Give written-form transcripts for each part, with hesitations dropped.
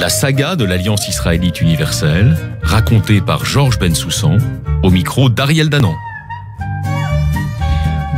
La saga de l'Alliance israélite universelle, racontée par Georges Bensoussan, au micro d'Ariel Danan.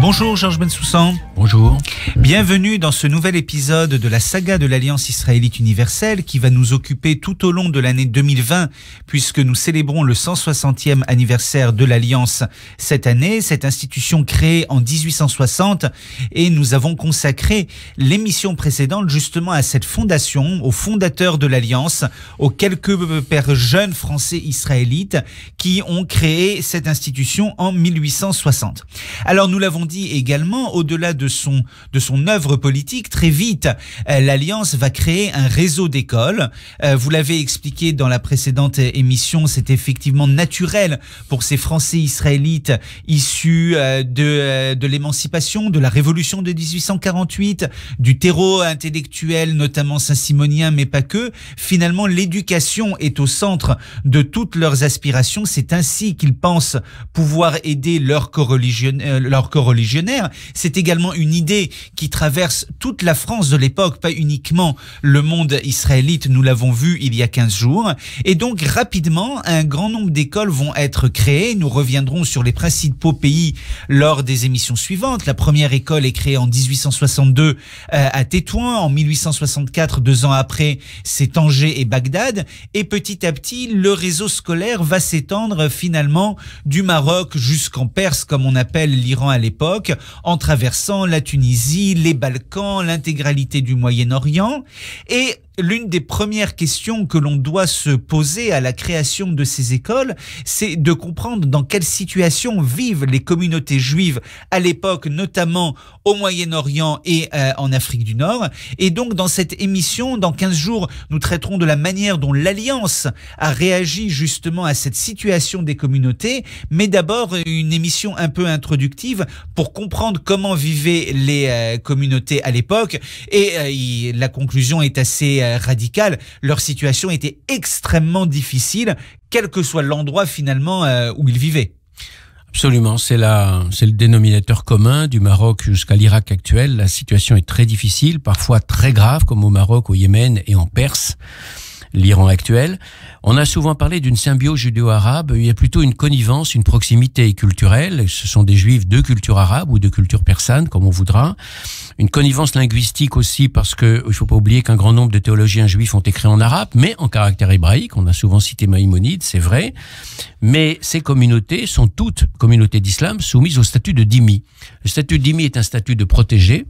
Bonjour Georges Bensoussan. Bonjour. Bienvenue dans ce nouvel épisode de la saga de l'Alliance israélite universelle qui va nous occuper tout au long de l'année 2020 puisque nous célébrons le 160e anniversaire de l'Alliance cette année, cette institution créée en 1860, et nous avons consacré l'émission précédente justement à cette fondation, aux fondateurs de l'Alliance, aux quelques pères jeunes français israélites qui ont créé cette institution en 1860. Alors nous l'avons dit également, au-delà de son œuvre politique, très vite, l'Alliance va créer un réseau d'écoles. Vous l'avez expliqué dans la précédente émission, c'est effectivement naturel pour ces Français israélites issus de l'émancipation, de la révolution de 1848, du terreau intellectuel, notamment saint-simonien, mais pas que. Finalement, l'éducation est au centre de toutes leurs aspirations. C'est ainsi qu'ils pensent pouvoir aider leur coreligionnaires. C'est également une idée qui traverse toute la France de l'époque, pas uniquement le monde israélite, nous l'avons vu il y a 15 jours. Et donc, rapidement, un grand nombre d'écoles vont être créées. Nous reviendrons sur les principaux pays lors des émissions suivantes. La première école est créée en 1862 à Tétouan. En 1864, 2 ans après, c'est Tanger et Bagdad. Et petit à petit, le réseau scolaire va s'étendre finalement du Maroc jusqu'en Perse, comme on appelle l'Iran à l'époque, en traversant la Tunisie, les Balkans, l'intégralité du Moyen-Orient. Et l'une des premières questions que l'on doit se poser à la création de ces écoles, c'est de comprendre dans quelle situation vivent les communautés juives à l'époque, notamment au Moyen-Orient et en Afrique du Nord. Et donc, dans cette émission, dans 15 jours, nous traiterons de la manière dont l'Alliance a réagi justement à cette situation des communautés. Mais d'abord, une émission un peu introductive pour comprendre comment vivaient les communautés à l'époque. Et la conclusion est assez radicale. Leur situation était extrêmement difficile, quel que soit l'endroit finalement où ils vivaient. Absolument, c'est le dénominateur commun du Maroc jusqu'à l'Irak actuel. La situation est très difficile, parfois très grave, comme au Maroc, au Yémen et en Perse, l'Iran actuel. On a souvent parlé d'une symbiose judéo-arabe. Il y a plutôt une connivence, une proximité culturelle. Ce sont des juifs de culture arabe ou de culture persane, comme on voudra. Une connivence linguistique aussi, parce que il faut pas oublier qu'un grand nombre de théologiens juifs ont écrit en arabe, mais en caractère hébraïque. On a souvent cité Maïmonide, c'est vrai. Mais ces communautés sont toutes communautés d'islam soumises au statut de dhimmi. Le statut de dhimmi est un statut de protégé,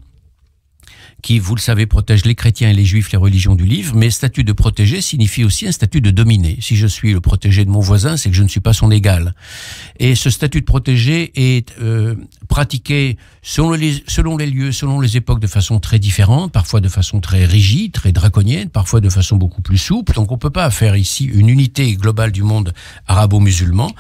qui, vous le savez, protège les chrétiens et les juifs, les religions du livre, mais statut de protégé signifie aussi un statut de dominé. Si je suis le protégé de mon voisin, c'est que je ne suis pas son égal. Et ce statut de protégé est pratiqué selon les lieux, selon les époques, de façon très différente, parfois de façon très rigide, très draconienne, parfois de façon beaucoup plus souple. Donc on ne peut pas faire ici une unité globale du monde arabo-musulman.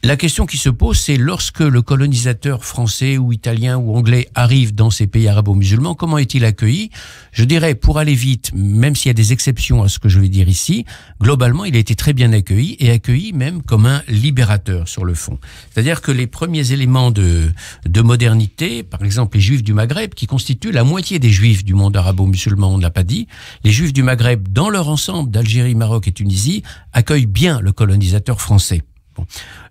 La question qui se pose, c'est lorsque le colonisateur français ou italien ou anglais arrive dans ces pays arabo-musulmans, comment est-il accueilli? Je dirais, pour aller vite, même s'il y a des exceptions à ce que je vais dire ici, globalement, il a été très bien accueilli et accueilli même comme un libérateur sur le fond. C'est-à-dire que les premiers éléments de modernité, par exemple les juifs du Maghreb, qui constituent la moitié des juifs du monde arabo-musulman, on ne l'a pas dit, les juifs du Maghreb, dans leur ensemble, d'Algérie, Maroc et Tunisie, accueillent bien le colonisateur français. Bon.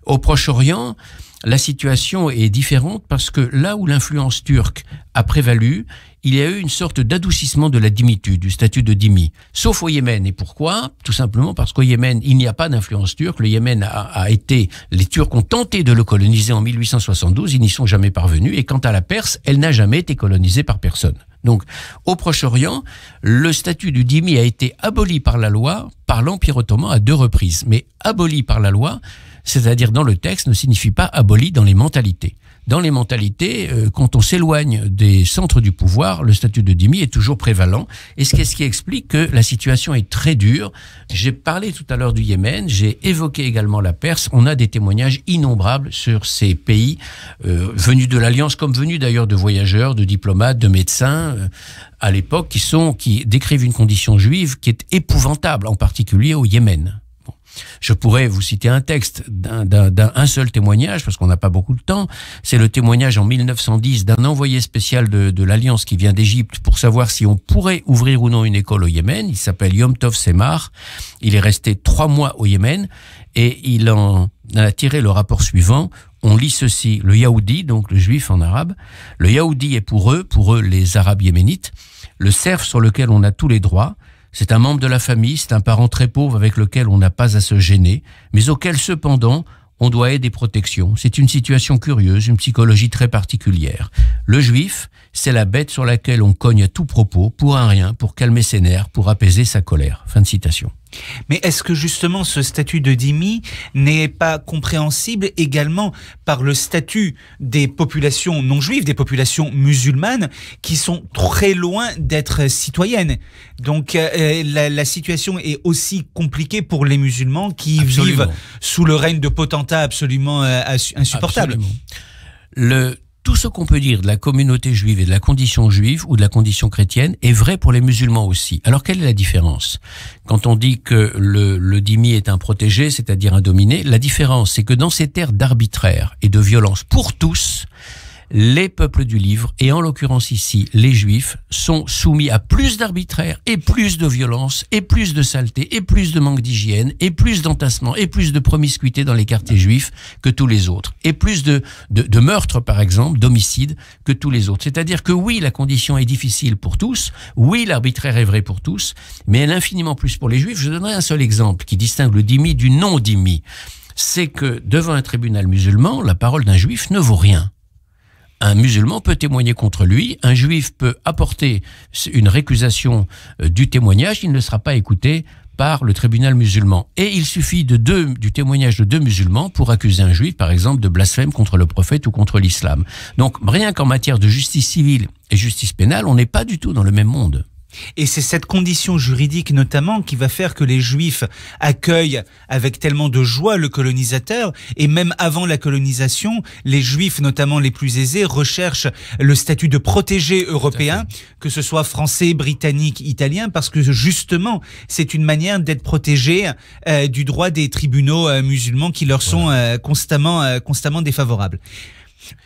Au Proche-Orient, la situation est différente parce que là où l'influence turque a prévalu, il y a eu une sorte d'adoucissement de la dhimmitude, du statut de dhimmi. Sauf au Yémen. Et pourquoi? Tout simplement parce qu'au Yémen, il n'y a pas d'influence turque. Le Yémen a été... Les Turcs ont tenté de le coloniser en 1872, ils n'y sont jamais parvenus. Et quant à la Perse, elle n'a jamais été colonisée par personne. Donc, au Proche-Orient, le statut du dhimmi a été aboli par la loi, par l'Empire ottoman à 2 reprises. Mais aboli par la loi, c'est-à-dire dans le texte, ne signifie pas aboli dans les mentalités. Dans les mentalités, quand on s'éloigne des centres du pouvoir, le statut de dhimmi est toujours prévalent. Et ce qui explique que la situation est très dure. J'ai parlé tout à l'heure du Yémen, j'ai évoqué également la Perse. On a des témoignages innombrables sur ces pays venus de l'Alliance, comme venus d'ailleurs de voyageurs, de diplomates, de médecins à l'époque, qui décrivent une condition juive qui est épouvantable, en particulier au Yémen. Bon. Je pourrais vous citer un texte d'un seul témoignage, parce qu'on n'a pas beaucoup de temps. C'est le témoignage en 1910 d'un envoyé spécial de l'Alliance qui vient d'Égypte pour savoir si on pourrait ouvrir ou non une école au Yémen. Il s'appelle Yom Tov Semar. Il est resté 3 mois au Yémen et il en a tiré le rapport suivant. On lit ceci: le Yaoudi, donc le juif en arabe, le Yaoudi est pour eux les Arabes yéménites, le serf sur lequel on a tous les droits. C'est un membre de la famille, c'est un parent très pauvre avec lequel on n'a pas à se gêner, mais auquel cependant on doit aider et protection. C'est une situation curieuse, une psychologie très particulière. Le juif, c'est la bête sur laquelle on cogne à tout propos, pour un rien, pour calmer ses nerfs, pour apaiser sa colère. Fin de citation. Mais est-ce que justement ce statut de dhimmi n'est pas compréhensible également par le statut des populations non juives, des populations musulmanes qui sont très loin d'être citoyennes? Donc la situation est aussi compliquée pour les musulmans qui vivent sous le règne de potentats absolument insupportables. Tout ce qu'on peut dire de la communauté juive et de la condition juive ou de la condition chrétienne est vrai pour les musulmans aussi. Alors quelle est la différence? Quand on dit que le dhimmi est un protégé, c'est-à-dire un dominé, la différence c'est que dans ces terres d'arbitraire et de violence pour tous, les peuples du livre, et en l'occurrence ici les juifs, sont soumis à plus d'arbitraire et plus de violence et plus de saleté et plus de manque d'hygiène et plus d'entassement et plus de promiscuité dans les quartiers juifs que tous les autres, et plus de meurtres par exemple, d'homicides que tous les autres. C'est-à-dire que oui, la condition est difficile pour tous, oui, l'arbitraire est vrai pour tous, mais elle est infiniment plus pour les juifs. Je donnerai un seul exemple qui distingue le dhimmi du non-dhimmi. C'est que devant un tribunal musulman, la parole d'un juif ne vaut rien. Un musulman peut témoigner contre lui, un juif peut apporter une récusation du témoignage, il ne sera pas écouté par le tribunal musulman. Et il suffit du témoignage de 2 musulmans pour accuser un juif, par exemple, de blasphème contre le prophète ou contre l'islam. Donc, rien qu'en matière de justice civile et justice pénale, on n'est pas du tout dans le même monde. Et c'est cette condition juridique notamment qui va faire que les Juifs accueillent avec tellement de joie le colonisateur, et même avant la colonisation, les Juifs, notamment les plus aisés, recherchent le statut de protégé européen, que ce soit français, britannique, italien, parce que justement, c'est une manière d'être protégé du droit des tribunaux musulmans qui leur sont constamment défavorables.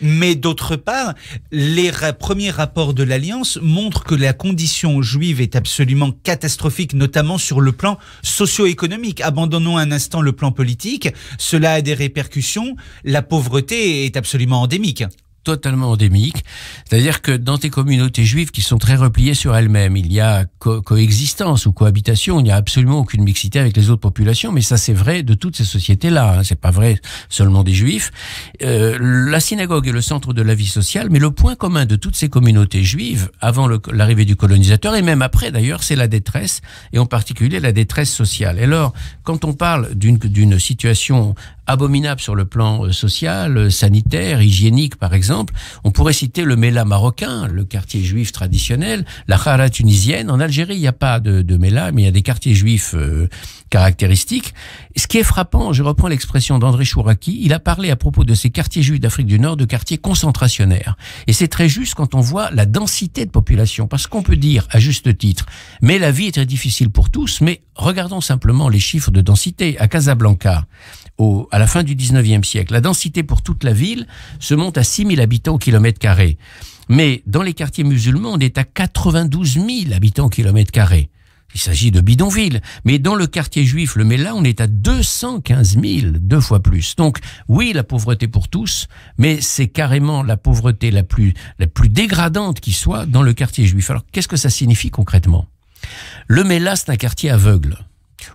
Mais d'autre part, les premiers rapports de l'Alliance montrent que la condition juive est absolument catastrophique, notamment sur le plan socio-économique. Abandonnons un instant le plan politique, cela a des répercussions, la pauvreté est absolument endémique. Totalement endémique, c'est-à-dire que dans des communautés juives qui sont très repliées sur elles-mêmes, il y a coexistence ou cohabitation, il n'y a absolument aucune mixité avec les autres populations, mais ça c'est vrai de toutes ces sociétés-là, hein, c'est pas vrai seulement des juifs. La synagogue est le centre de la vie sociale, mais le point commun de toutes ces communautés juives, avant l'arrivée du colonisateur, et même après d'ailleurs, c'est la détresse, et en particulier la détresse sociale. Et alors, quand on parle d'une situation abominable sur le plan social, sanitaire, hygiénique par exemple, on pourrait citer le Mela marocain, le quartier juif traditionnel, la Khara tunisienne. En Algérie, il n'y a pas de Mela, mais il y a des quartiers juifs caractéristiques. Ce qui est frappant, je reprends l'expression d'André Chouraki, il a parlé à propos de ces quartiers juifs d'Afrique du Nord de quartiers concentrationnaires. Et c'est très juste quand on voit la densité de population, parce qu'on peut dire à juste titre, mais la vie est très difficile pour tous, mais regardons simplement les chiffres de densité. À Casablanca, à la fin du 19e siècle, la densité pour toute la ville se monte à 6 000 habitants au kilomètre carré. Mais dans les quartiers musulmans, on est à 92 000 habitants au kilomètre carré. Il s'agit de bidonvilles. Mais dans le quartier juif, le Mela, on est à 215 000, 2 fois plus. Donc, oui, la pauvreté pour tous, mais c'est carrément la pauvreté la plus dégradante qui soit dans le quartier juif. Alors, qu'est-ce que ça signifie concrètement? Le Mela, c'est un quartier aveugle,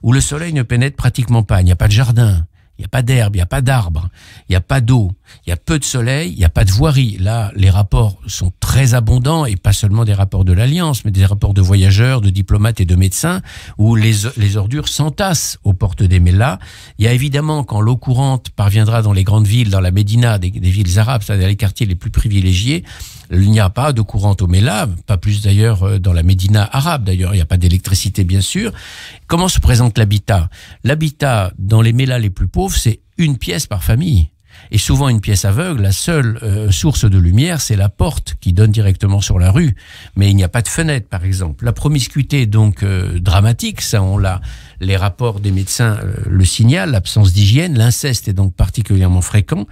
où le soleil ne pénètre pratiquement pas. Il n'y a pas de jardin. Il n'y a pas d'herbe, il n'y a pas d'arbre, il n'y a pas d'eau, il y a peu de soleil, il n'y a pas de voirie. Là, les rapports sont très abondants, et pas seulement des rapports de l'Alliance, mais des rapports de voyageurs, de diplomates et de médecins, où les ordures s'entassent aux portes des Mélas. Il y a évidemment, quand l'eau courante parviendra dans les grandes villes, dans la Médina, des villes arabes, c'est-à-dire les quartiers les plus privilégiés, il n'y a pas de courante au Mélas, pas plus d'ailleurs dans la Médina arabe. D'ailleurs, il n'y a pas d'électricité, bien sûr. Comment se présente l'habitat? L'habitat dans les Mélas les plus pauvres, c'est une pièce par famille. Et souvent une pièce aveugle, la seule source de lumière, c'est la porte qui donne directement sur la rue. Mais il n'y a pas de fenêtre, par exemple. La promiscuité, donc, dramatique, ça on l'a les rapports des médecins le signalent, l'absence d'hygiène, l'inceste est donc particulièrement fréquent.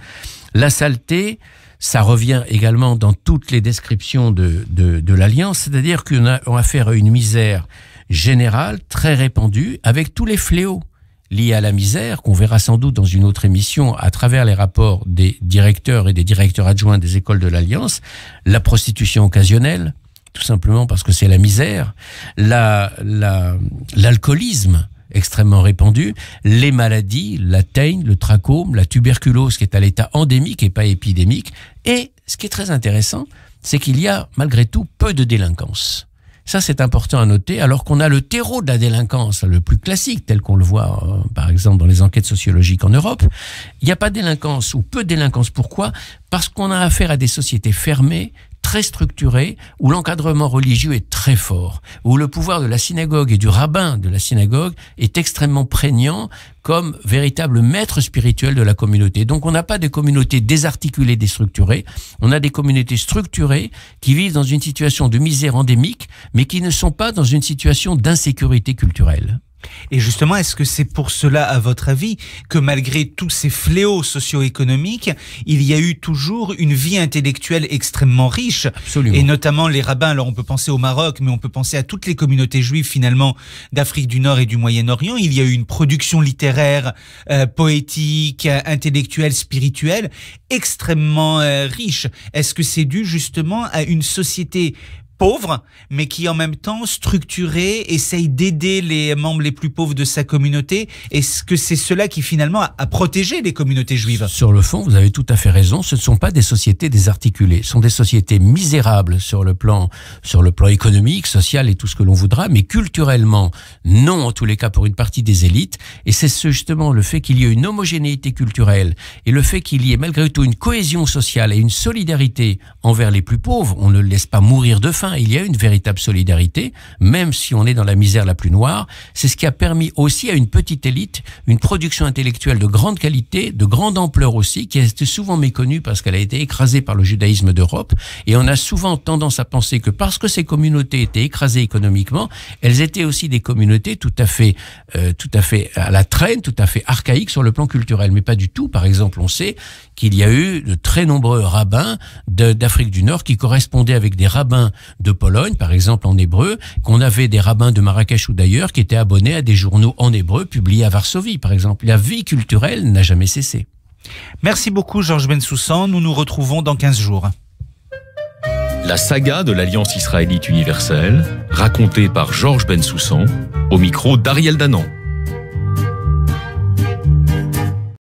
La saleté, ça revient également dans toutes les descriptions de l'Alliance, c'est-à-dire qu'on a affaire à une misère générale, très répandue, avec tous les fléaux liés à la misère, qu'on verra sans doute dans une autre émission à travers les rapports des directeurs et des directeurs adjoints des écoles de l'Alliance, la prostitution occasionnelle, tout simplement parce que c'est la misère, l'alcoolisme extrêmement répandu, les maladies, la teigne, le trachome, la tuberculose qui est à l'état endémique et pas épidémique. Et ce qui est très intéressant, c'est qu'il y a malgré tout peu de délinquance. Ça, c'est important à noter, alors qu'on a le terreau de la délinquance, le plus classique, tel qu'on le voit, par exemple, dans les enquêtes sociologiques en Europe. Il n'y a pas de délinquance ou peu de délinquance. Pourquoi ? Parce qu'on a affaire à des sociétés fermées, très structuré, où l'encadrement religieux est très fort, où le pouvoir de la synagogue et du rabbin de la synagogue est extrêmement prégnant comme véritable maître spirituel de la communauté. Donc on n'a pas des communautés désarticulées, déstructurées, on a des communautés structurées qui vivent dans une situation de misère endémique, mais qui ne sont pas dans une situation d'insécurité culturelle. Et justement, est-ce que c'est pour cela, à votre avis, que malgré tous ces fléaux socio-économiques, il y a eu toujours une vie intellectuelle extrêmement riche? Absolument. Et notamment les rabbins, alors on peut penser au Maroc, mais on peut penser à toutes les communautés juives finalement d'Afrique du Nord et du Moyen-Orient. Il y a eu une production littéraire, poétique, intellectuelle, spirituelle, extrêmement riche. Est-ce que c'est dû justement à une société pauvre, mais qui en même temps structuré, essaye d'aider les membres les plus pauvres de sa communauté? Est-ce que c'est cela qui finalement a protégé les communautés juives? Sur le fond, vous avez tout à fait raison, ce ne sont pas des sociétés désarticulées, ce sont des sociétés misérables sur le plan économique, social et tout ce que l'on voudra, mais culturellement, non en tous les cas pour une partie des élites, et c'est justement le fait qu'il y ait une homogénéité culturelle et le fait qu'il y ait malgré tout une cohésion sociale et une solidarité envers les plus pauvres, on ne le laisse pas mourir de faim. Il y a une véritable solidarité, même si on est dans la misère la plus noire. C'est ce qui a permis aussi à une petite élite une production intellectuelle de grande qualité, de grande ampleur aussi, qui a été souvent méconnue parce qu'elle a été écrasée par le judaïsme d'Europe. Et on a souvent tendance à penser que parce que ces communautés étaient écrasées économiquement, elles étaient aussi des communautés tout à fait à la traîne, tout à fait archaïques sur le plan culturel. Mais pas du tout. Par exemple, on sait qu'il y a eu de très nombreux rabbins d'Afrique du Nord qui correspondaient avec des rabbins de Pologne, par exemple en hébreu, qu'on avait des rabbins de Marrakech ou d'ailleurs qui étaient abonnés à des journaux en hébreu publiés à Varsovie, par exemple. La vie culturelle n'a jamais cessé. Merci beaucoup Georges Bensoussan, nous nous retrouvons dans 15 jours. La saga de l'Alliance israélite universelle, racontée par Georges Bensoussan, au micro d'Ariel Danan.